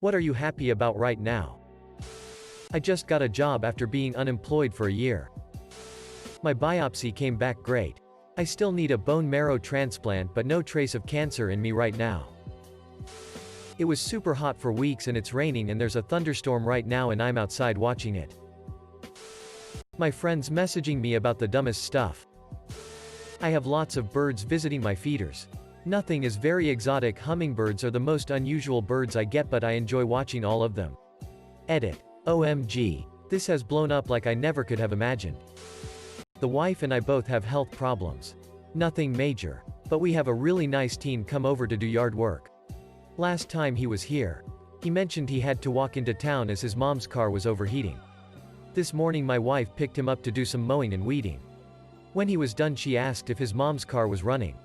What are you happy about right now? I just got a job after being unemployed for a year. My biopsy came back great. I still need a bone marrow transplant but no trace of cancer in me right now. It was super hot for weeks and it's raining and there's a thunderstorm right now and I'm outside watching it. My friends messaging me about the dumbest stuff. I have lots of birds visiting my feeders. Nothing is very exotic. Hummingbirds are the most unusual birds I get but I enjoy watching all of them. Edit. OMG. This has blown up like I never could have imagined. The wife and I both have health problems. Nothing major. But we have a really nice teen come over to do yard work. Last time he was here, he mentioned he had to walk into town as his mom's car was overheating. This morning my wife picked him up to do some mowing and weeding. When he was done she asked if his mom's car was running.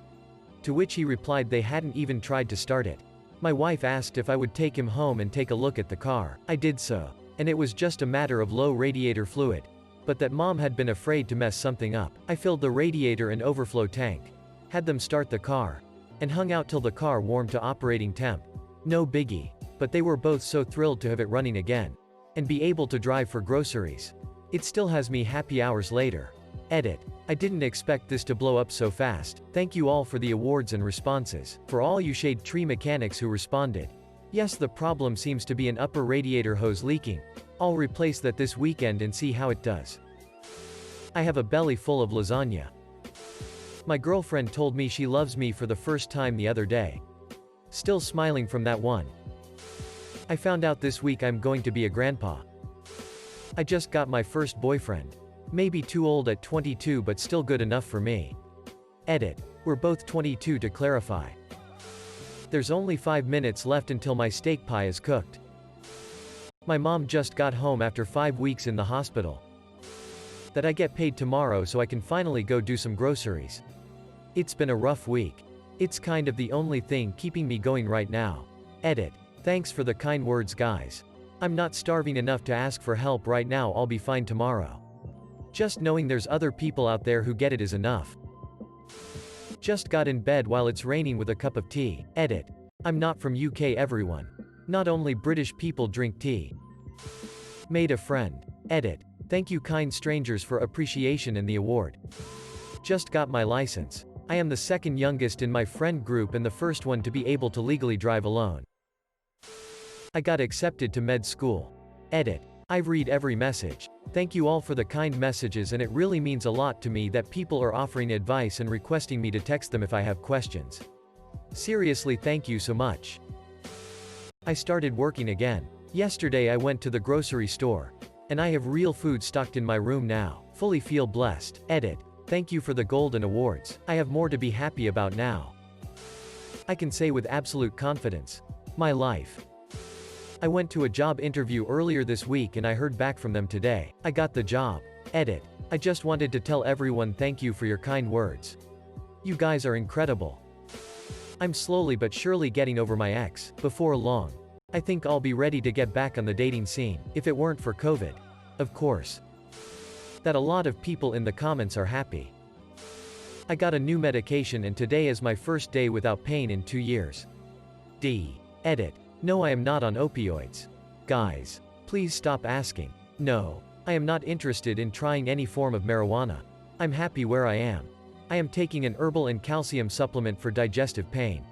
To which he replied they hadn't even tried to start it. My wife asked if I would take him home and take a look at the car. I did so. And it was just a matter of low radiator fluid. But that mom had been afraid to mess something up. I filled the radiator and overflow tank. Had them start the car. And hung out till the car warmed to operating temp. No biggie. But they were both so thrilled to have it running again. And be able to drive for groceries. It still has me happy hours later. Edit. I didn't expect this to blow up so fast. Thank you all for the awards and responses. For all you shade tree mechanics who responded. Yes, the problem seems to be an upper radiator hose leaking. I'll replace that this weekend and see how it does. I have a belly full of lasagna. My girlfriend told me she loves me for the first time the other day. Still smiling from that one. I found out this week I'm going to be a grandpa. I just got my first boyfriend. Maybe too old at 22 but still good enough for me. Edit. We're both 22 to clarify. There's only 5 minutes left until my steak pie is cooked. My mom just got home after 5 weeks in the hospital. That I get paid tomorrow so I can finally go do some groceries. It's been a rough week. It's kind of the only thing keeping me going right now. Edit. Thanks for the kind words guys. I'm not starving enough to ask for help right now. I'll be fine tomorrow. Just knowing there's other people out there who get it is enough. Just got in bed while it's raining with a cup of tea. Edit. I'm not from UK everyone. Not only British people drink tea. Made a friend. Edit. Thank you kind strangers for appreciation and the award. Just got my license. I am the second youngest in my friend group and the first one to be able to legally drive alone. I got accepted to med school. Edit. I read every message. Thank you all for the kind messages and it really means a lot to me that people are offering advice and requesting me to text them if I have questions. Seriously, thank you so much. I started working again. Yesterday I went to the grocery store. And I have real food stocked in my room now. Fully feel blessed. Edit. Thank you for the golden awards. I have more to be happy about now. I can say with absolute confidence. My life. I went to a job interview earlier this week and I heard back from them today. I got the job. Edit. I just wanted to tell everyone thank you for your kind words. You guys are incredible. I'm slowly but surely getting over my ex. Before long. I think I'll be ready to get back on the dating scene, if it weren't for COVID. Of course. That a lot of people in the comments are happy. I got a new medication and today is my first day without pain in 2 years. D. Edit. No, I am not on opioids. Guys. Please stop asking. No. I am not interested in trying any form of marijuana. I'm happy where I am. I am taking an herbal and calcium supplement for digestive pain.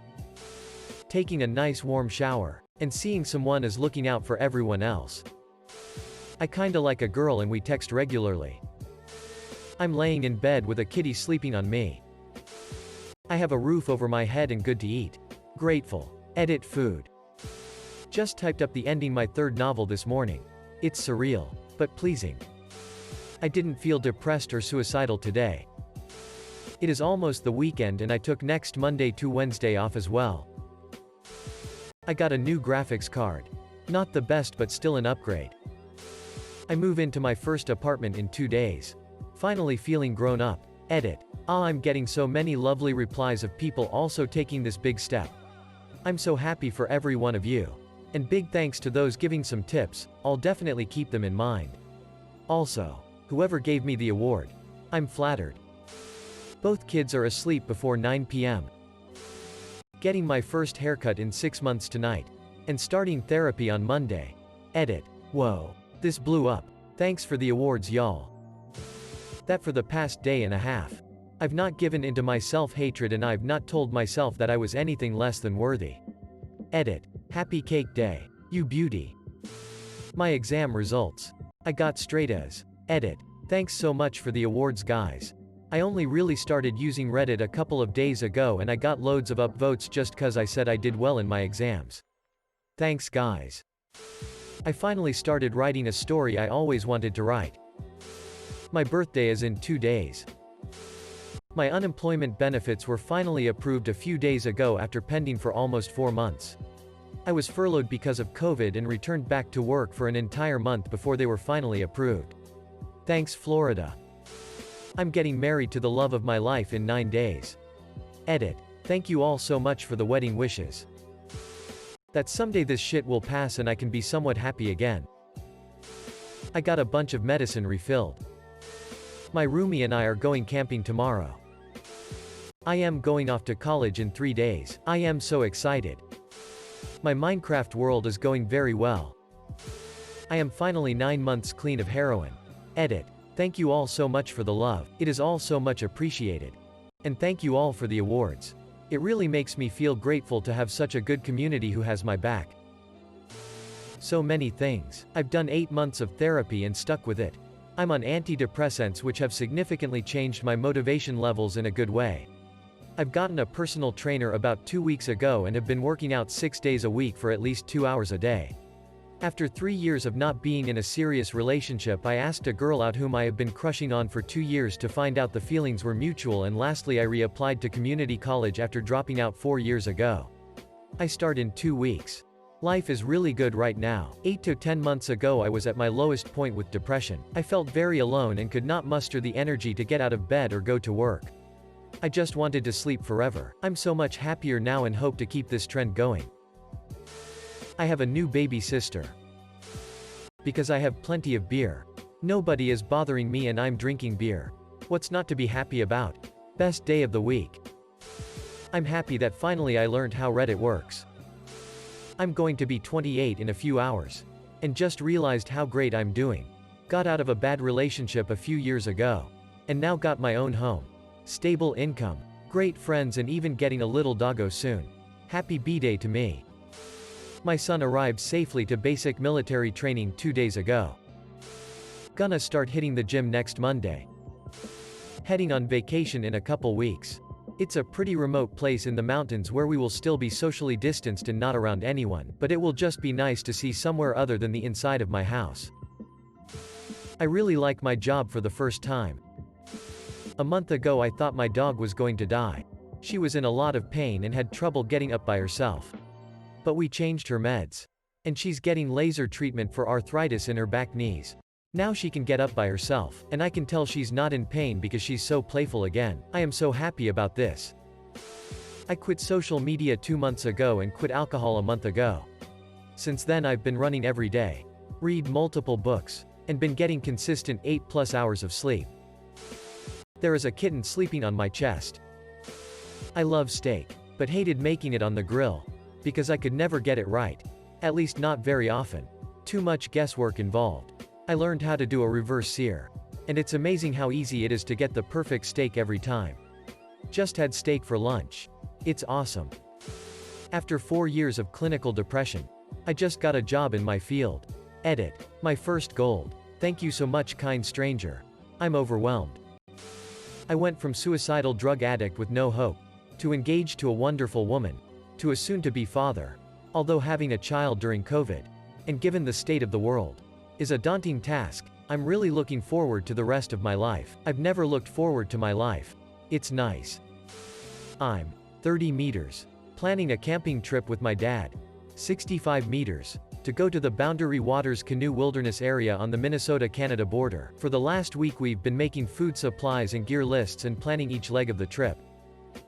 Taking a nice warm shower. And seeing someone is looking out for everyone else. I kinda like a girl and we text regularly. I'm laying in bed with a kitty sleeping on me. I have a roof over my head and good to eat. Grateful. Edit food. Just typed up the ending my 3rd novel this morning. It's surreal. But pleasing. I didn't feel depressed or suicidal today. It is almost the weekend and I took next Monday to Wednesday off as well. I got a new graphics card. Not the best but still an upgrade. I move into my first apartment in 2 days. Finally feeling grown up. Edit. I'm getting so many lovely replies of people also taking this big step. I'm so happy for every one of you. And big thanks to those giving some tips, I'll definitely keep them in mind. Also, whoever gave me the award. I'm flattered. Both kids are asleep before 9 p.m. Getting my first haircut in 6 months tonight. And starting therapy on Monday. Edit. Whoa. This blew up. Thanks for the awards, y'all. That for the past day and a half. I've not given into my self-hatred and I've not told myself that I was anything less than worthy. Edit. Happy cake day. You beauty. My exam results. I got straight A's. Edit. Thanks so much for the awards, guys. I only really started using Reddit a couple of days ago and I got loads of upvotes just cause I said I did well in my exams. Thanks, guys. I finally started writing a story I always wanted to write. My birthday is in 2 days. My unemployment benefits were finally approved a few days ago after pending for almost 4 months. I was furloughed because of COVID and returned back to work for an entire month before they were finally approved. Thanks, Florida. I'm getting married to the love of my life in 9 days. Edit. Thank you all so much for the wedding wishes. That someday this shit will pass and I can be somewhat happy again. I got a bunch of medicine refilled. My roomie and I are going camping tomorrow. I am going off to college in 3 days. I am so excited. My Minecraft world is going very well. I am finally 9 months clean of heroin. Edit. Thank you all so much for the love. It is all so much appreciated. And thank you all for the awards. It really makes me feel grateful to have such a good community who has my back. So many things. I've done 8 months of therapy and stuck with it. I'm on antidepressants which have significantly changed my motivation levels in a good way. I've gotten a personal trainer about 2 weeks ago and have been working out 6 days a week for at least 2 hours a day. After 3 years of not being in a serious relationship, I asked a girl out whom I have been crushing on for 2 years to find out the feelings were mutual, and lastly I reapplied to community college after dropping out 4 years ago. I start in 2 weeks. Life is really good right now. 8 to 10 months ago I was at my lowest point with depression. I felt very alone and could not muster the energy to get out of bed or go to work. I just wanted to sleep forever. I'm so much happier now and hope to keep this trend going. I have a new baby sister. Because I have plenty of beer. Nobody is bothering me and I'm drinking beer. What's not to be happy about? Best day of the week. I'm happy that finally I learned how Reddit works. I'm going to be 28 in a few hours. And just realized how great I'm doing. Got out of a bad relationship a few years ago. And now got my own home. Stable income. Great friends and even getting a little doggo soon. Happy B-Day to me. My son arrived safely to basic military training 2 days ago. Gonna start hitting the gym next Monday. Heading on vacation in a couple weeks. It's a pretty remote place in the mountains where we will still be socially distanced and not around anyone, but it will just be nice to see somewhere other than the inside of my house. I really like my job for the first time. A month ago I thought my dog was going to die. She was in a lot of pain and had trouble getting up by herself. But we changed her meds. And she's getting laser treatment for arthritis in her back knees. Now she can get up by herself, and I can tell she's not in pain because she's so playful again. I am so happy about this. I quit social media 2 months ago and quit alcohol a month ago. Since then I've been running every day, read multiple books, and been getting consistent 8+ hours of sleep. There is a kitten sleeping on my chest. I love steak, but hated making it on the grill. Because I could never get it right. At least not very often. Too much guesswork involved. I learned how to do a reverse sear. And it's amazing how easy it is to get the perfect steak every time. Just had steak for lunch. It's awesome. After 4 years of clinical depression, I just got a job in my field. Edit. My first gold. Thank you so much, kind stranger. I'm overwhelmed. I went from suicidal drug addict with no hope, to engaged to a wonderful woman, to a soon-to-be father. Although having a child during COVID, and given the state of the world, is a daunting task, I'm really looking forward to the rest of my life. I've never looked forward to my life. It's nice. I'm 30 meters. Planning a camping trip with my dad. 65 meters. To go to the Boundary Waters Canoe Wilderness area on the Minnesota-Canada border. For the last week we've been making food supplies and gear lists and planning each leg of the trip.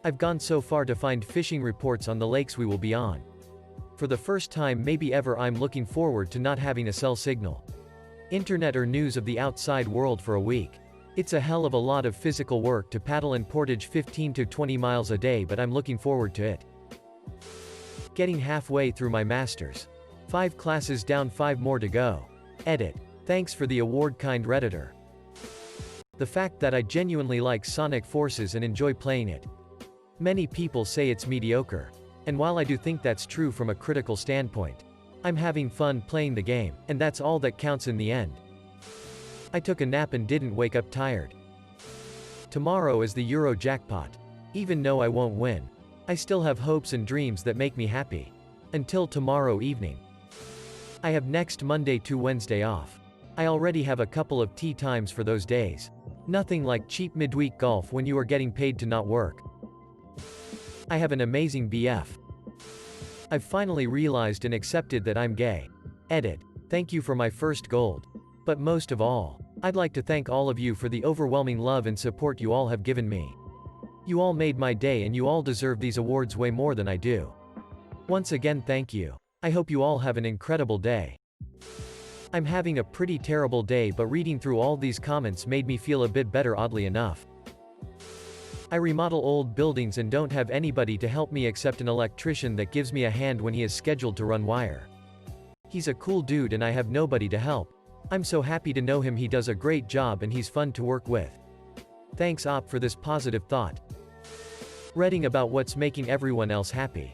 I've gone so far to find fishing reports on the lakes we will be on. For the first time maybe ever I'm looking forward to not having a cell signal. Internet or news of the outside world for a week. It's a hell of a lot of physical work to paddle and portage 15 to 20 miles a day, but I'm looking forward to it. Getting halfway through my master's. 5 classes down, 5 more to go. Edit. Thanks for the award, kind Redditor. The fact that I genuinely like Sonic Forces and enjoy playing it. Many people say it's mediocre. And while I do think that's true from a critical standpoint, I'm having fun playing the game, and that's all that counts in the end. I took a nap and didn't wake up tired. Tomorrow is the Euro jackpot. Even though I won't win, I still have hopes and dreams that make me happy. Until tomorrow evening. I have next Monday to Wednesday off. I already have a couple of tea times for those days. Nothing like cheap midweek golf when you are getting paid to not work. I have an amazing BF. I've finally realized and accepted that I'm gay. Edit. Thank you for my first gold. But most of all, I'd like to thank all of you for the overwhelming love and support you all have given me. You all made my day and you all deserve these awards way more than I do. Once again, thank you. I hope you all have an incredible day. I'm having a pretty terrible day, but reading through all these comments made me feel a bit better, oddly enough. I remodel old buildings and don't have anybody to help me except an electrician that gives me a hand when he is scheduled to run wire. He's a cool dude and I have nobody to help. I'm so happy to know him, he does a great job and he's fun to work with. Thanks Op for this positive thought. Reading about what's making everyone else happy.